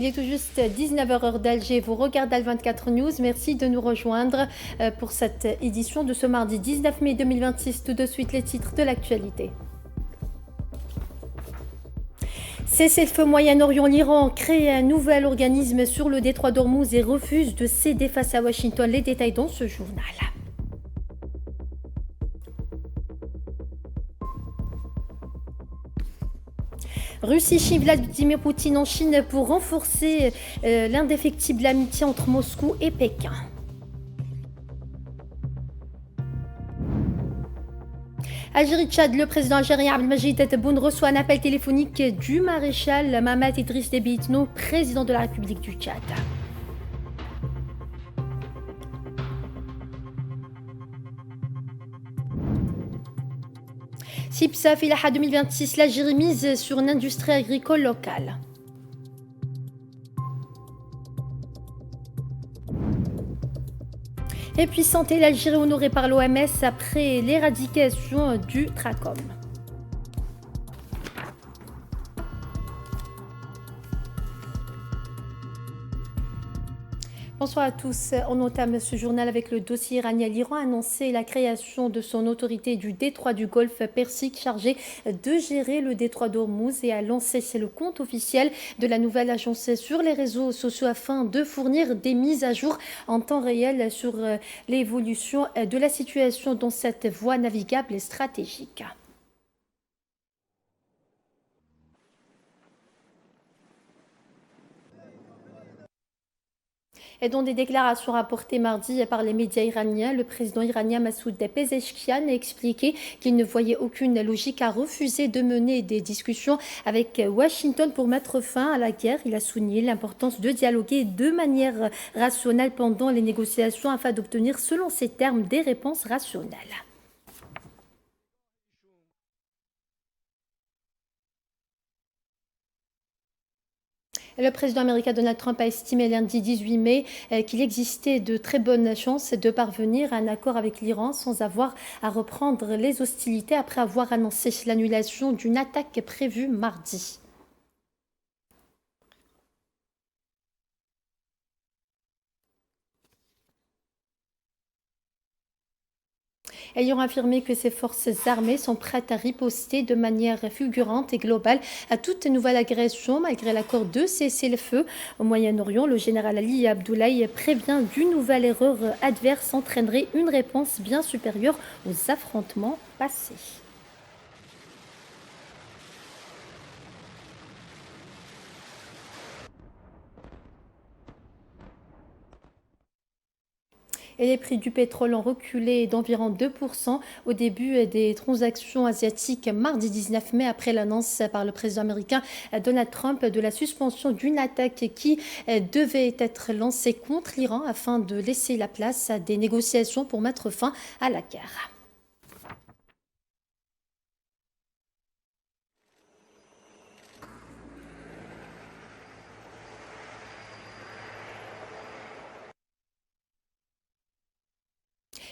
Il est tout juste 19h heure d'Alger. Vous regardez Al24 News. Merci de nous rejoindre pour cette édition de ce mardi 19 mai 2026. Tout de suite, les titres de l'actualité. Cessez-le-feu Moyen-Orient, l'Iran crée un nouvel organisme sur le détroit d'Ormuz et refuse de céder face à Washington. Les détails dans ce journal. Russie-Chine, Vladimir Poutine en Chine pour renforcer l'indéfectible amitié entre Moscou et Pékin. Algérie-Tchad, le président algérien Abdelmajid Tebboune reçoit un appel téléphonique du maréchal Mahamat Idriss Déby Itno, président de la République du Tchad. CIPSA Filaha 2026, l'Algérie mise sur une industrie agricole locale. Et puis santé, l'Algérie honorée par l'OMS après l'éradication du trachome. Bonsoir à tous. On entame ce journal avec le dossier iranien. L'Iran a annoncé la création de son autorité du détroit du Golfe Persique chargée de gérer le détroit d'Ormuz et a lancé le compte officiel de la nouvelle agence sur les réseaux sociaux afin de fournir des mises à jour en temps réel sur l'évolution de la situation dans cette voie navigable et stratégique. Et dans des déclarations rapportées mardi par les médias iraniens, le président iranien Massoud Pezeshkian a expliqué qu'il ne voyait aucune logique à refuser de mener des discussions avec Washington pour mettre fin à la guerre. Il a souligné l'importance de dialoguer de manière rationnelle pendant les négociations afin d'obtenir, selon ses termes, des réponses rationnelles. Le président américain Donald Trump a estimé lundi 18 mai qu'il existait de très bonnes chances de parvenir à un accord avec l'Iran sans avoir à reprendre les hostilités après avoir annoncé l'annulation d'une attaque prévue mardi. Ayant affirmé que ses forces armées sont prêtes à riposter de manière fulgurante et globale à toute nouvelle agression malgré l'accord de cessez-le-feu au Moyen-Orient. Le général Ali Abdoulaye prévient qu'une nouvelle erreur adverse entraînerait une réponse bien supérieure aux affrontements passés. Et les prix du pétrole ont reculé d'environ 2% au début des transactions asiatiques mardi 19 mai après l'annonce par le président américain Donald Trump de la suspension d'une attaque qui devait être lancée contre l'Iran afin de laisser la place à des négociations pour mettre fin à la guerre.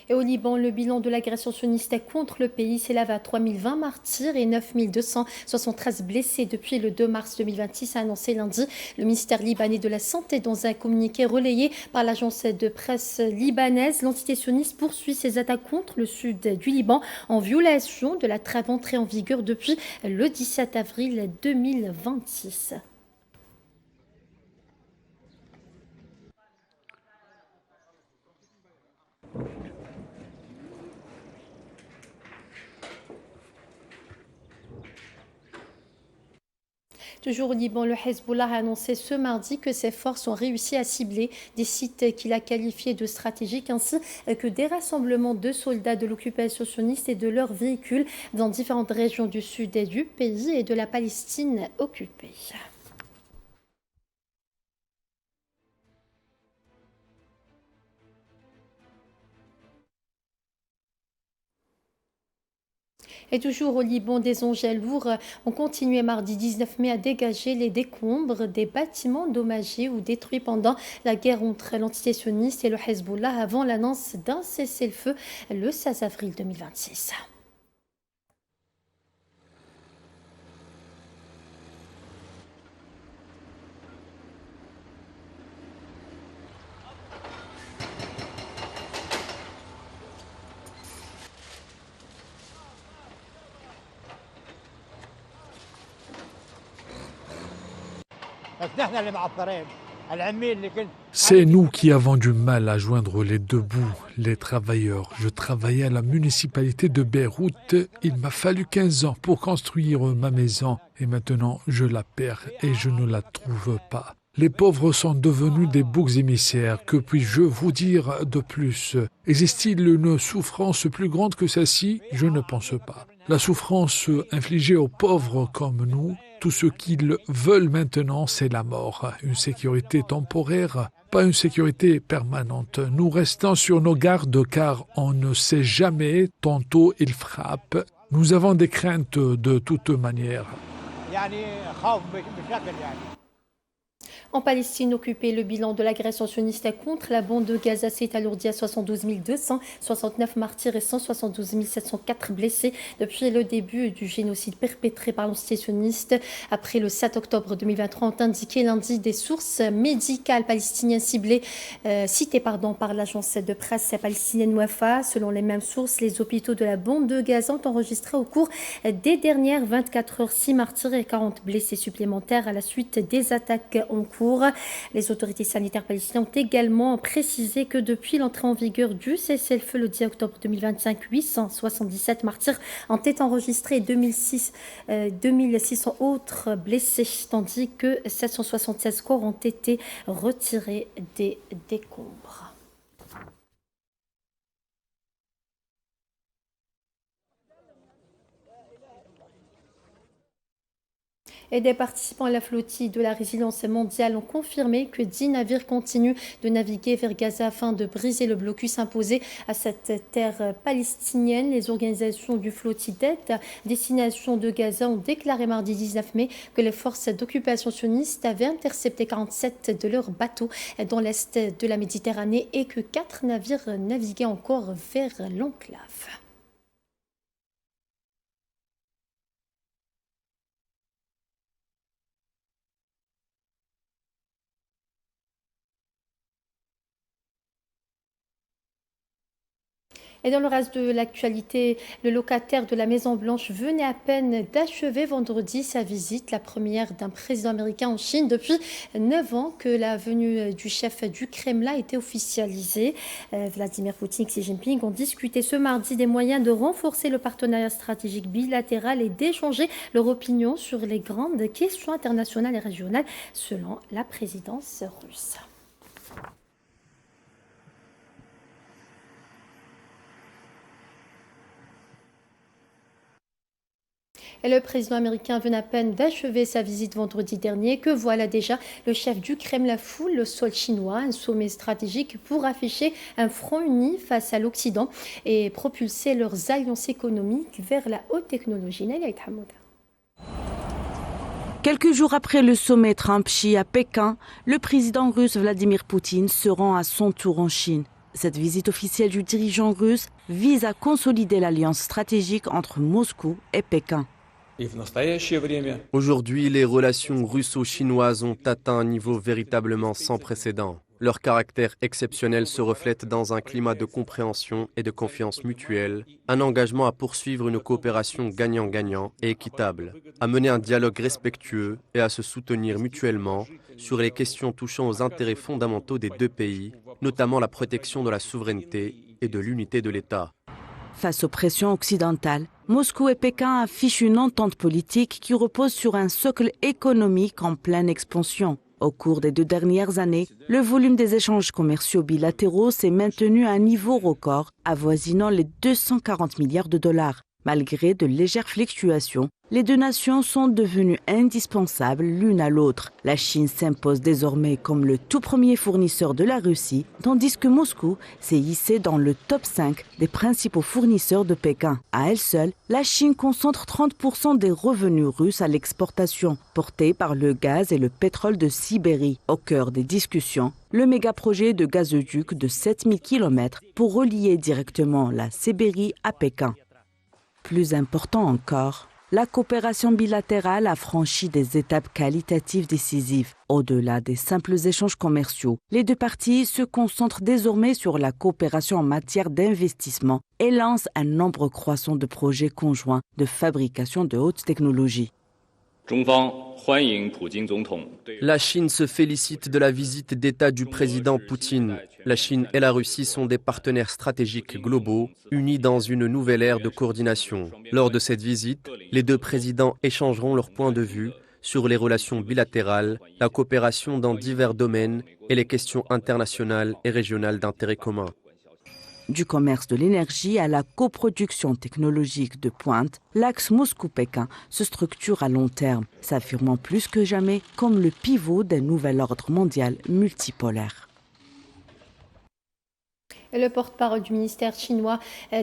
Et au Liban, le bilan de l'agression sioniste contre le pays s'élève à 3020 martyrs et 9273 blessés depuis le 2 mars 2026, a annoncé lundi le ministère libanais de la Santé dans un communiqué relayé par l'agence de presse libanaise. L'entité sioniste poursuit ses attaques contre le sud du Liban en violation de la trêve entrée en vigueur depuis le 17 avril 2026. Toujours au Liban, le Hezbollah a annoncé ce mardi que ses forces ont réussi à cibler des sites qu'il a qualifiés de stratégiques ainsi que des rassemblements de soldats de l'occupation sioniste et de leurs véhicules dans différentes régions du sud du pays et de la Palestine occupée. Et toujours au Liban, des engins lourds ont continué mardi 19 mai à dégager les décombres des bâtiments endommagés ou détruits pendant la guerre entre l'entité sioniste et le Hezbollah avant l'annonce d'un cessez-le-feu le 16 avril 2026. C'est nous qui avons du mal à joindre les deux bouts, les travailleurs. Je travaillais à la municipalité de Beyrouth. Il m'a fallu 15 ans pour construire ma maison et maintenant je la perds et je ne la trouve pas. Les pauvres sont devenus des boucs émissaires. Que puis-je vous dire de plus? Existe-t-il une souffrance plus grande que celle-ci? Je ne pense pas. La souffrance infligée aux pauvres comme nous, tout ce qu'ils veulent maintenant, c'est la mort. Une sécurité temporaire, pas une sécurité permanente. Nous restons sur nos gardes car on ne sait jamais, tantôt ils frappent. Nous avons des craintes de toute manière. En Palestine occupée, le bilan de l'agression sioniste contre la bande de Gaza s'est alourdi à 72 269 martyrs et 172 704 blessés depuis le début du génocide perpétré par l'entité sioniste. Après le 7 octobre 2023, ont indiqué lundi des sources médicales palestiniennes citées par l'agence de presse palestinienne Wafa. Selon les mêmes sources, les hôpitaux de la bande de Gaza ont enregistré au cours des dernières 24 heures 6 martyrs et 40 blessés supplémentaires à la suite des attaques en cours. Les autorités sanitaires palestiniennes ont également précisé que depuis l'entrée en vigueur du cessez-le-feu le 10 octobre 2025, 877 martyrs ont été enregistrés et 2600 autres blessés, tandis que 776 corps ont été retirés des décombres. Et des participants à la flottille de la résilience mondiale ont confirmé que 10 navires continuent de naviguer vers Gaza afin de briser le blocus imposé à cette terre palestinienne. Les organisations du flottille d'aide à destination de Gaza ont déclaré mardi 19 mai que les forces d'occupation sionistes avaient intercepté 47 de leurs bateaux dans l'est de la Méditerranée et que 4 navires naviguaient encore vers l'enclave. Et dans le reste de l'actualité, le locataire de la Maison-Blanche venait à peine d'achever vendredi sa visite, la première d'un président américain en Chine depuis 9 ans que la venue du chef du Kremlin a été officialisée. Vladimir Poutine et Xi Jinping ont discuté ce mardi des moyens de renforcer le partenariat stratégique bilatéral et d'échanger leur opinion sur les grandes questions internationales et régionales, selon la présidence russe. Et le président américain venait à peine d'achever sa visite vendredi dernier que voilà déjà le chef du Kremlin foule le sol chinois, un sommet stratégique pour afficher un front uni face à l'Occident et propulser leurs alliances économiques vers la haute technologie. Quelques jours après le sommet Trump-Xi à Pékin, le président russe Vladimir Poutine se rend à son tour en Chine. Cette visite officielle du dirigeant russe vise à consolider l'alliance stratégique entre Moscou et Pékin. Aujourd'hui, les relations russo-chinoises ont atteint un niveau véritablement sans précédent. Leur caractère exceptionnel se reflète dans un climat de compréhension et de confiance mutuelle, un engagement à poursuivre une coopération gagnant-gagnant et équitable, à mener un dialogue respectueux et à se soutenir mutuellement sur les questions touchant aux intérêts fondamentaux des deux pays, notamment la protection de la souveraineté et de l'unité de l'État. Face aux pressions occidentales, Moscou et Pékin affichent une entente politique qui repose sur un socle économique en pleine expansion. Au cours des 2 dernières années, le volume des échanges commerciaux bilatéraux s'est maintenu à un niveau record, avoisinant les 240 milliards de dollars. Malgré de légères fluctuations, les deux nations sont devenues indispensables l'une à l'autre. La Chine s'impose désormais comme le tout premier fournisseur de la Russie, tandis que Moscou s'est hissé dans le top 5 des principaux fournisseurs de Pékin. À elle seule, la Chine concentre 30% des revenus russes à l'exportation, portés par le gaz et le pétrole de Sibérie. Au cœur des discussions, le méga-projet de gazoduc de 7000 km pour relier directement la Sibérie à Pékin. Plus important encore, la coopération bilatérale a franchi des étapes qualitatives décisives. Au-delà des simples échanges commerciaux, les deux parties se concentrent désormais sur la coopération en matière d'investissement et lancent un nombre croissant de projets conjoints de fabrication de haute technologie. La Chine se félicite de la visite d'État du président Poutine. La Chine et la Russie sont des partenaires stratégiques globaux, unis dans une nouvelle ère de coordination. Lors de cette visite, les deux présidents échangeront leurs points de vue sur les relations bilatérales, la coopération dans divers domaines et les questions internationales et régionales d'intérêt commun. Du commerce de l'énergie à la coproduction technologique de pointe, l'axe Moscou-Pékin se structure à long terme, s'affirmant plus que jamais comme le pivot d'un nouvel ordre mondial multipolaire. Le porte-parole du ministère chinois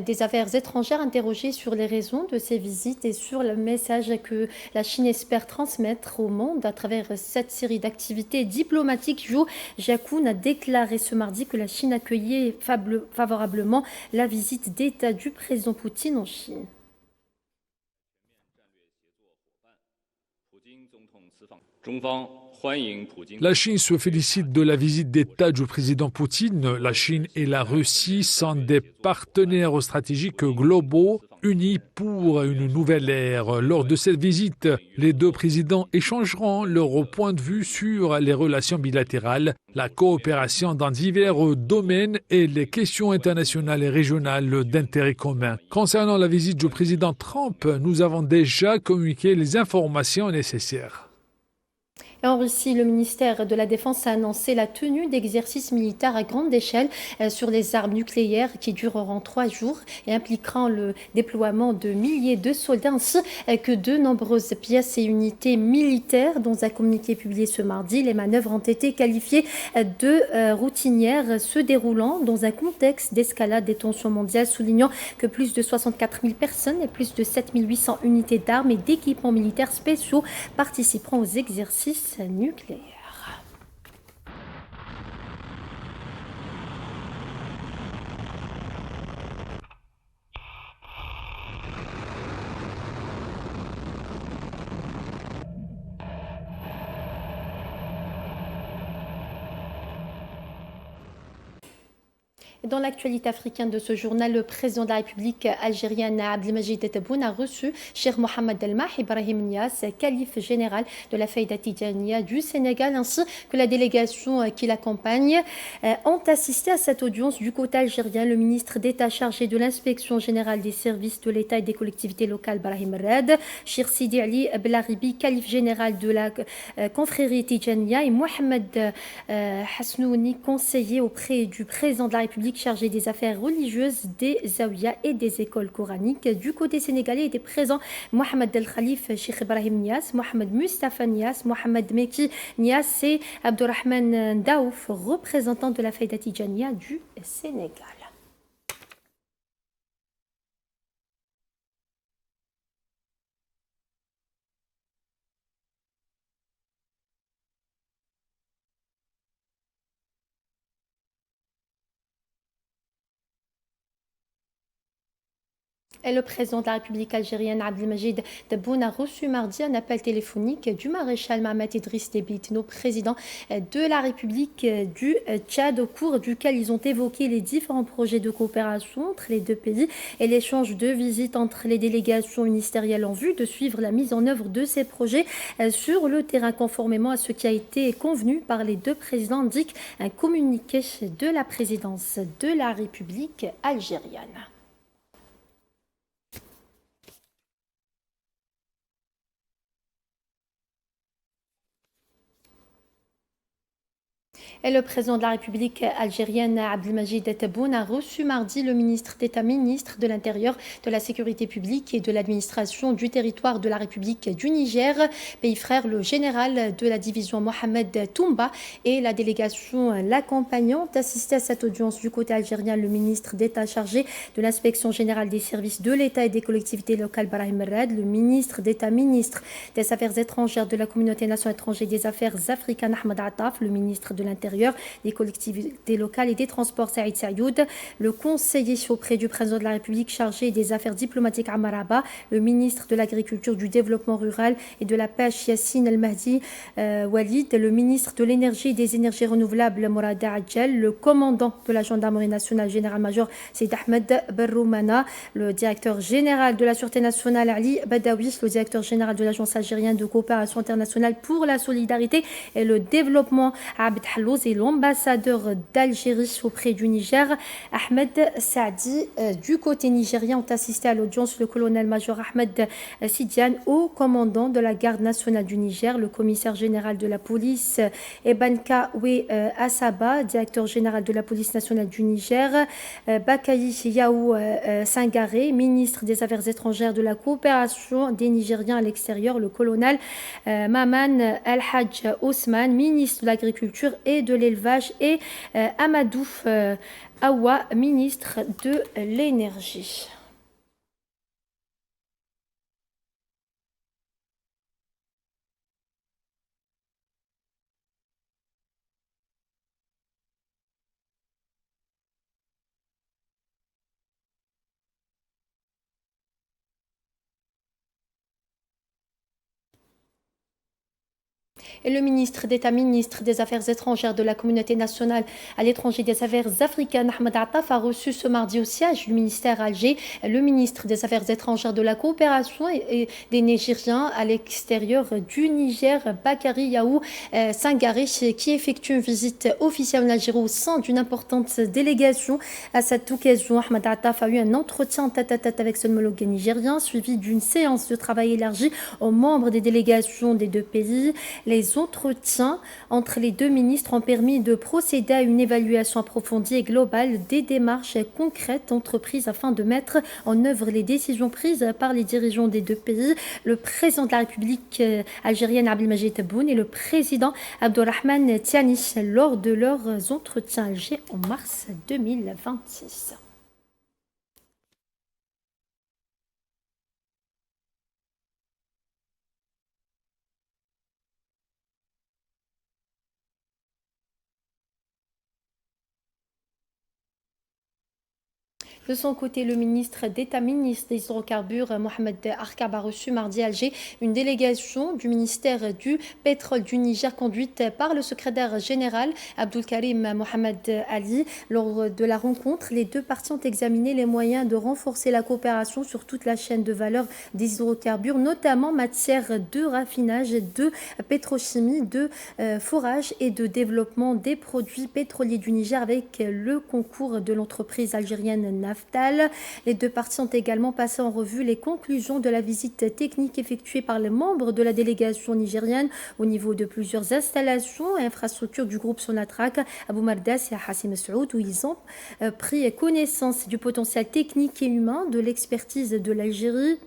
des Affaires étrangères interrogé sur les raisons de ces visites et sur le message que la Chine espère transmettre au monde à travers cette série d'activités diplomatiques. Zhou Jiakun a déclaré ce mardi que la Chine accueillait favorablement la visite d'État du président Poutine en Chine. La Chine se félicite de la visite d'État du président Poutine. La Chine et la Russie sont des partenaires stratégiques globaux unis pour une nouvelle ère. Lors de cette visite, les deux présidents échangeront leurs points de vue sur les relations bilatérales, la coopération dans divers domaines et les questions internationales et régionales d'intérêt commun. Concernant la visite du président Trump, nous avons déjà communiqué les informations nécessaires. Et en Russie, le ministère de la Défense a annoncé la tenue d'exercices militaires à grande échelle sur les armes nucléaires qui dureront 3 jours et impliqueront le déploiement de milliers de soldats ainsi que de nombreuses pièces et unités militaires. Dans un communiqué publié ce mardi, les manœuvres ont été qualifiées de routinières, se déroulant dans un contexte d'escalade des tensions mondiales, soulignant que plus de 64 000 personnes et plus de 7 800 unités d'armes et d'équipements militaires spéciaux participeront aux exercices nucléaire. Dans l'actualité africaine de ce journal, le président de la République algérienne Abdelmajid Tebboune a reçu Cheikh Mohamed El Mah Ibrahim Niass, calife général de la Faïda Tidjaniya du Sénégal, ainsi que la délégation qui l'accompagne, ont assisté à cette audience. Du côté algérien, le ministre d'État chargé de l'inspection générale des services de l'État et des collectivités locales, Brahim Rad, Cheikh Sidi Ali Blaribi, calife général de la confrérie Tidjaniya, et Mohamed Hasnouni, conseiller auprès du président de la République chargé des affaires religieuses, des zawiyas et des écoles coraniques. Du côté sénégalais étaient présents Mohamed El Khalif, Cheikh Ibrahim Niass, Mohamed Mustafa Niass, Mohamed Meki Niass et Abdurrahman Daouf, représentants de la Faïda Tidjaniya du Sénégal. Et le président de la République algérienne, Abdelmajid Tebboune, a reçu mardi un appel téléphonique du maréchal Mohamed Idriss Déby Itno, président de la République du Tchad, au cours duquel ils ont évoqué les différents projets de coopération entre les deux pays et l'échange de visites entre les délégations ministérielles en vue de suivre la mise en œuvre de ces projets sur le terrain, conformément à ce qui a été convenu par les deux présidents, indique un communiqué de la présidence de la République algérienne. Et le président de la République algérienne, Abdelmajid Tebboune, a reçu mardi le ministre d'État, ministre de l'Intérieur, de la Sécurité publique et de l'administration du territoire de la République du Niger, pays frère, le général de la division Mohamed Toumba et la délégation l'accompagnant. Assisté à cette audience du côté algérien, le ministre d'État chargé de l'inspection générale des services de l'État et des collectivités locales, Brahim Rad, le ministre d'État, ministre des Affaires étrangères de la communauté nationale étrangère des Affaires africaines, Ahmed Attaf, le ministre de l'Intérieur l'Intérieur, des collectivités locales et des transports Saïd Sayoud, le conseiller auprès du président de la République chargé des affaires diplomatiques à Maraba, le ministre de l'Agriculture, du Développement rural et de la Pêche Yassine El-Mahdi Walid, le ministre de l'Énergie et des énergies renouvelables Mourad Adjel, le commandant de la gendarmerie nationale général-major Seyd Ahmed Berroumana, le directeur général de la Sûreté nationale Ali Badawi, le directeur général de l'Agence algérienne de coopération internationale pour la solidarité et le développement Abd Hallouz et l'ambassadeur d'Algérie auprès du Niger Ahmed Saadi. Du côté nigérien, ont assisté à l'audience le colonel-major Ahmed Sidiane, haut commandant de la garde nationale du Niger, le commissaire général de la police Ebanka Asaba, directeur général de la police nationale du Niger, Bakayi Yaou Sangaré, ministre des Affaires étrangères, de la coopération des Nigériens à l'extérieur, le colonel Maman El-Hajj Ousmane, ministre de l'Agriculture et de l'Élevage, et Amadou Awa, ministre de l'Énergie. Et le ministre d'État, ministre des Affaires étrangères, de la communauté nationale à l'étranger, des Affaires africaines, Ahmed Attaf, a reçu ce mardi au siège du ministère à Alger le ministre des Affaires étrangères, de la coopération et des Nigériens à l'extérieur du Niger, Bakary Yaou Sangaré, qui effectue une visite officielle en Algérie au sein d'une importante délégation. À cette occasion, Ahmed Attaf a eu un entretien tête-à-tête avec son homologue nigérien, suivi d'une séance de travail élargie aux membres des délégations des deux pays. Les entretiens entre les deux ministres ont permis de procéder à une évaluation approfondie et globale des démarches concrètes entreprises afin de mettre en œuvre les décisions prises par les dirigeants des deux pays, le président de la République algérienne Abdelmadjid Tebboune et le président Abdurrahman Tiani, lors de leurs entretiens à Alger en mars 2026. De son côté, le ministre d'État, ministre des Hydrocarbures, Mohamed Arkab, a reçu mardi à Alger une délégation du ministère du Pétrole du Niger conduite par le secrétaire général Abdul Karim Mohamed Ali. Lors de la rencontre, les deux parties ont examiné les moyens de renforcer la coopération sur toute la chaîne de valeur des hydrocarbures, notamment en matière de raffinage, de pétrochimie, de forage et de développement des produits pétroliers du Niger avec le concours de l'entreprise algérienne NAFTA. Les deux parties ont également passé en revue les conclusions de la visite technique effectuée par les membres de la délégation nigérienne au niveau de plusieurs installations et infrastructures du groupe Sonatrach à Boumardas et à Hassi Messoud, où ils ont pris connaissance du potentiel technique et humain de l'expertise de l'Algérie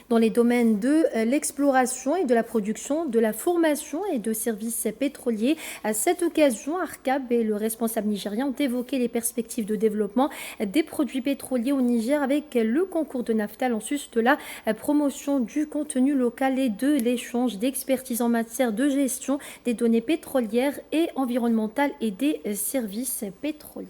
dans les domaines de l'exploration et de la production, de la formation et de services pétroliers. À cette occasion, Arkab et le responsable nigérien ont évoqué les perspectives de développement des produits pétroliers au Niger avec le concours de NAFTA en sus de la promotion du contenu local et de l'échange d'expertise en matière de gestion des données pétrolières et environnementales et des services pétroliers.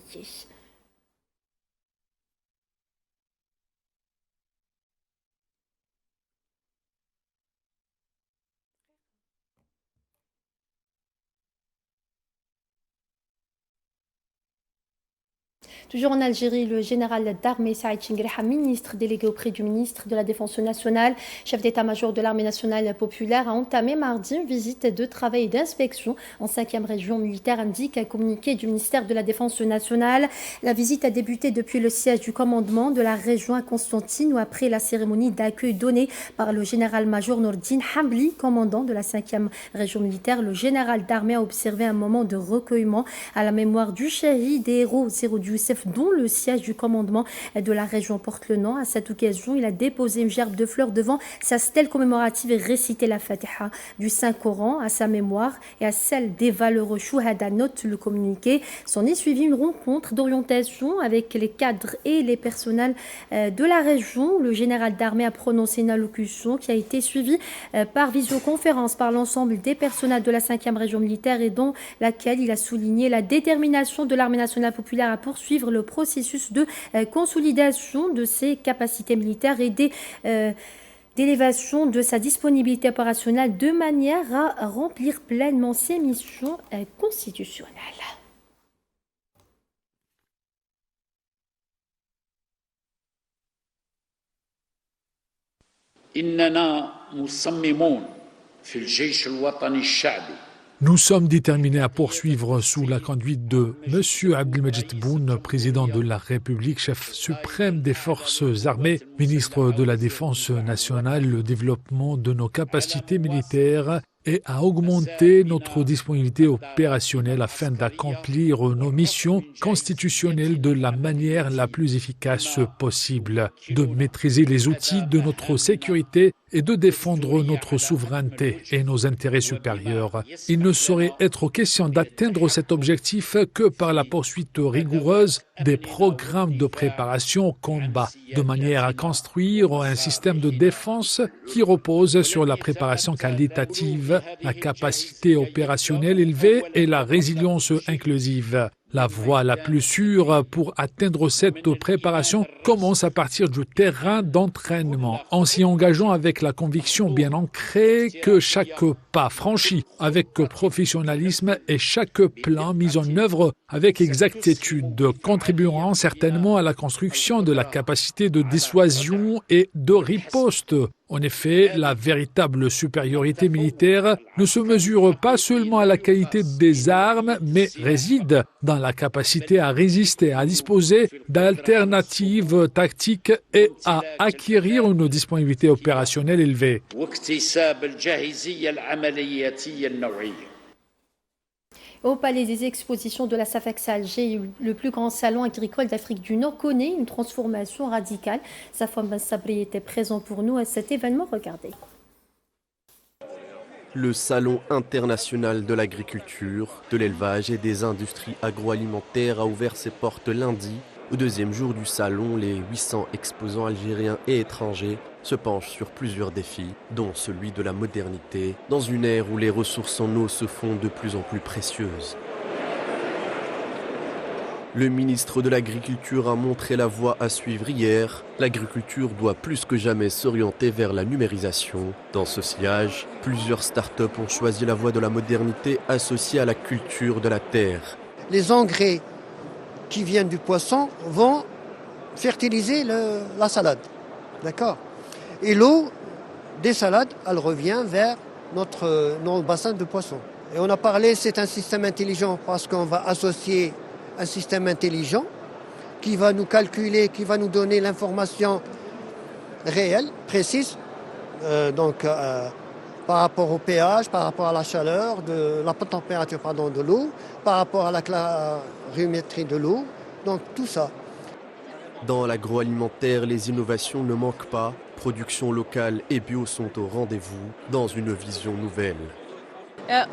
Toujours en Algérie, le général d'armée Saïd Chingreha, ministre délégué auprès du ministre de la Défense nationale, chef d'état-major de l'armée nationale populaire, a entamé mardi une visite de travail et d'inspection en 5e région militaire, indique un communiqué du ministère de la Défense nationale. La visite a débuté depuis le siège du commandement de la région à Constantine, où après la cérémonie d'accueil donnée par le général-major Nourdine Hambli, commandant de la 5e région militaire, le général d'armée a observé un moment de recueillement à la mémoire du chéri des héros 0 du l'UNICEF, dont le siège du commandement de la région porte le nom. À cette occasion, il a déposé une gerbe de fleurs devant sa stèle commémorative et récité la Fatiha du Saint-Coran à sa mémoire et à celle des valeureux Chouhada, note le communiqué. S'en est suivi une rencontre d'orientation avec les cadres et les personnels de la région. Le général d'armée a prononcé une allocution qui a été suivie par visioconférence par l'ensemble des personnels de la 5e région militaire et dans laquelle il a souligné la détermination de l'armée nationale populaire à poursuivre le processus de consolidation de ses capacités militaires et d'élévation de sa disponibilité opérationnelle de manière à remplir pleinement ses missions constitutionnelles. إننا مصممون في الجيش الوطني الشعبي. Nous sommes déterminés à poursuivre sous la conduite de M. Abdelmadjid Tebboune, président de la République, chef suprême des forces armées, ministre de la Défense nationale, le développement de nos capacités militaires et à augmenter notre disponibilité opérationnelle afin d'accomplir nos missions constitutionnelles de la manière la plus efficace possible, de maîtriser les outils de notre sécurité et de défendre notre souveraineté et nos intérêts supérieurs. Il ne saurait être question d'atteindre cet objectif que par la poursuite rigoureuse des programmes de préparation au combat, de manière à construire un système de défense qui repose sur la préparation qualitative, la capacité opérationnelle élevée et la résilience inclusive. La voie la plus sûre pour atteindre cette préparation commence à partir du terrain d'entraînement, en s'y engageant avec la conviction bien ancrée que chaque pas franchi avec professionnalisme et chaque plan mis en œuvre avec exactitude contribueront certainement à la construction de la capacité de dissuasion et de riposte. En effet, la véritable supériorité militaire ne se mesure pas seulement à la qualité des armes, mais réside dans la capacité à résister, à disposer d'alternatives tactiques et à acquérir une disponibilité opérationnelle élevée. Au Palais des Expositions de la SAFEX Alger, le plus grand salon agricole d'Afrique du Nord connaît une transformation radicale. Safwan Ben Sabri était présent pour nous à cet événement. Regardez. Le Salon international de l'agriculture, de l'élevage et des industries agroalimentaires a ouvert ses portes lundi. Au deuxième jour du salon, les 800 exposants algériens et étrangers se penchent sur plusieurs défis, dont celui de la modernité, dans une ère où les ressources en eau se font de plus en plus précieuses. Le ministre de l'Agriculture a montré la voie à suivre hier. L'agriculture doit plus que jamais s'orienter vers la numérisation. Dans ce sillage, plusieurs start-up ont choisi la voie de la modernité associée à la culture de la terre. Les engrais qui viennent du poisson vont fertiliser la salade. D'accord ? Et l'eau des salades, elle revient vers nos bassins de poissons. Et on a parlé, c'est un système intelligent parce qu'on va associer un système intelligent qui va nous calculer, qui va nous donner l'information réelle, précise, par rapport au pH, par rapport à la chaleur, la température de l'eau, par rapport à la clarimétrie de l'eau, donc tout ça. Dans l'agroalimentaire, les innovations ne manquent pas. Production locale et bio sont au rendez-vous dans une vision nouvelle.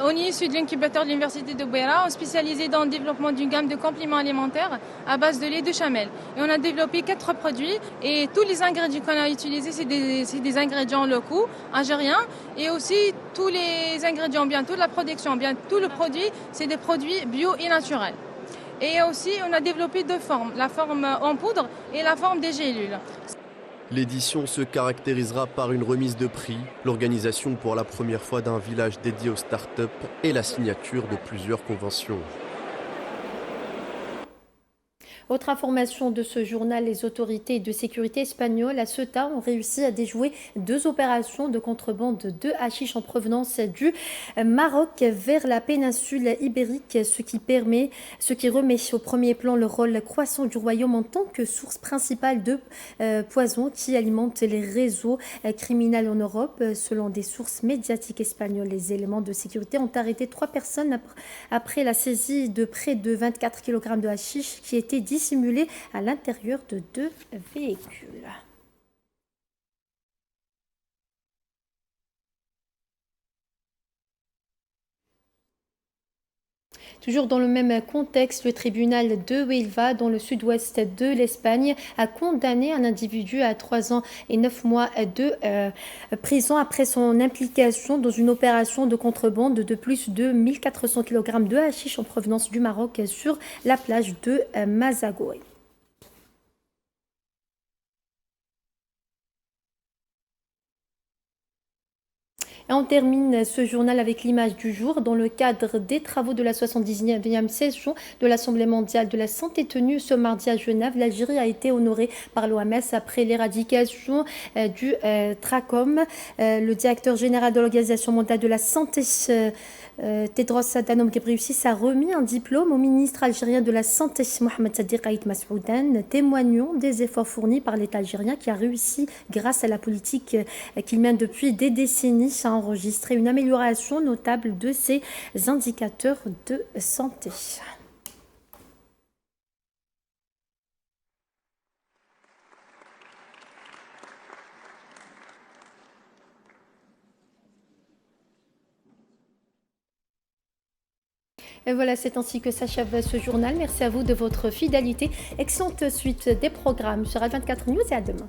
On est issu de l'incubateur de l'Université de Beira, on est spécialisé dans le développement d'une gamme de compléments alimentaires à base de lait de chamel. Et on a développé 4 produits et tous les ingrédients qu'on a utilisés, c'est des ingrédients locaux, algériens. Et aussi tous les ingrédients, bien toute la production, bien tout le produit, c'est des produits bio et naturels. Et aussi on a développé 2 formes, la forme en poudre et la forme des gélules. L'édition se caractérisera par une remise de prix, l'organisation pour la première fois d'un village dédié aux start-up et la signature de plusieurs conventions. Autre information de ce journal, les autorités de sécurité espagnoles à Ceuta ont réussi à déjouer 2 opérations de contrebande de hashish en provenance du Maroc vers la péninsule ibérique, ce qui remet au premier plan le rôle croissant du royaume en tant que source principale de poison qui alimente les réseaux criminels en Europe. Selon des sources médiatiques espagnoles, les éléments de sécurité ont arrêté 3 personnes après la saisie de près de 24 kg de hashish qui étaient dissimulés à l'intérieur de 2 véhicules. Toujours dans le même contexte, le tribunal de Huelva, dans le sud-ouest de l'Espagne, a condamné un individu à 3 ans et 9 mois de prison après son implication dans une opération de contrebande de plus de 1400 kg de hashish en provenance du Maroc sur la plage de Mazagoe. Et on termine ce journal avec l'image du jour. Dans le cadre des travaux de la 79e session de l'Assemblée mondiale de la santé tenue ce mardi à Genève, l'Algérie a été honorée par l'OMS après l'éradication du trachome. Le directeur général de l'Organisation mondiale de la santé, Tedros Adhanom Ghebreyesus, a remis un diplôme au ministre algérien de la Santé, Mohamed Sadiq Aït Masoudan, témoignant des efforts fournis par l'État algérien qui a réussi, grâce à la politique qu'il mène depuis des décennies, à enregistrer une amélioration notable de ses indicateurs de santé. Et voilà, c'est ainsi que s'achève ce journal. Merci à vous de votre fidélité. Excellente suite des programmes sur A24 News et à demain.